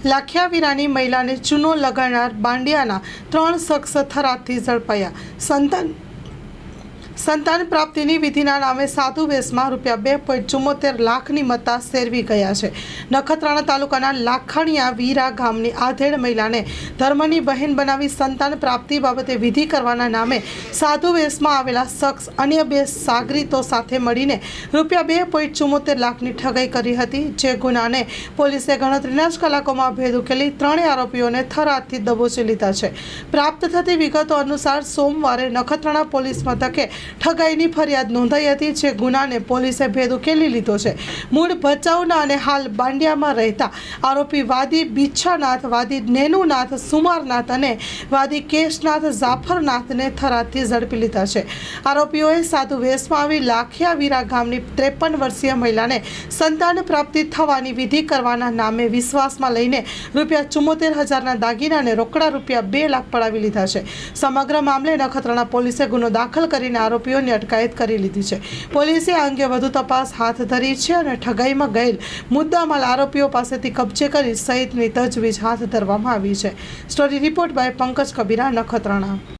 લાખિયાવીરાની મહિલાને ચૂનો લગાડનાર બાંડિયાના 3 શખ્સ થરાદથી ઝડપાયા। સંતાન પ્રાપ્તિની વિધિના નામે સાધુ વેશમાં ₹2.74 લાખની મત્તા સેરવી ગયા છે। નખત્રાણા તાલુકાના લાખાણીયા વીરા ગામની આધેડ મહિલાને ધર્મની બહેન બનાવી સંતાન પ્રાપ્તિ બાબતે વિધિ કરવાના નામે સાધુ વેશમાં આવેલા શખ્સ અન્ય 2 સાગરીતો સાથે મળીને ₹2.74 લાખની ઠગાઈ કરી હતી। જે ગુનાને પોલીસે ગણતરીના જ કલાકોમાં ભેદ ઉકેલી 3 આરોપીઓને થરાદથી દબોચી લીધા છે। પ્રાપ્ત થતી વિગતો અનુસાર સોમવારે નખત્રાણા પોલીસ મથકે ઠગાઈની ફરિયાદ નોંધાઈ હતી। જે ગુનાને પોલીસે ભેદ ઉકેલી લીધો છે। મૂળ ભચાઉના અને હાલ બાંડિયામાં રહેતા આરોપી વાદી બિચ્છાનાથ, વાદી નેનુનાથ સુમારનાથ અને વાદી કેશનાથ જાફરનાથને થરાદથી ઝડપી લીધા છે। આરોપીઓએ સાધુ વેશમાં આવી લાખિયાવીરા ગામની 53 વર્ષીય મહિલાને સંતાન પ્રાપ્તિ થવાની વિધિ કરવાના નામે વિશ્વાસમાં લઈને ₹74,000ના દાગીના અને રોકડા ₹2 લાખ પડાવી લીધા છે। સમગ્ર મામલે નખત્રાણા પોલીસે ગુનો દાખલ કરીને આરોપીઓની અટકાયત કરી લીધી છે। પોલીસે આ અંગે વધુ તપાસ હાથ ધરી છે અને ઠગાઈમાં ગયેલ મુદ્દામાલ આરોપીઓ પાસેથી કબજે કરી સહિતની તજવીજ હાથ ધરવામાં આવી છે। Story report by Pankaj Kabira, Nakhatrana.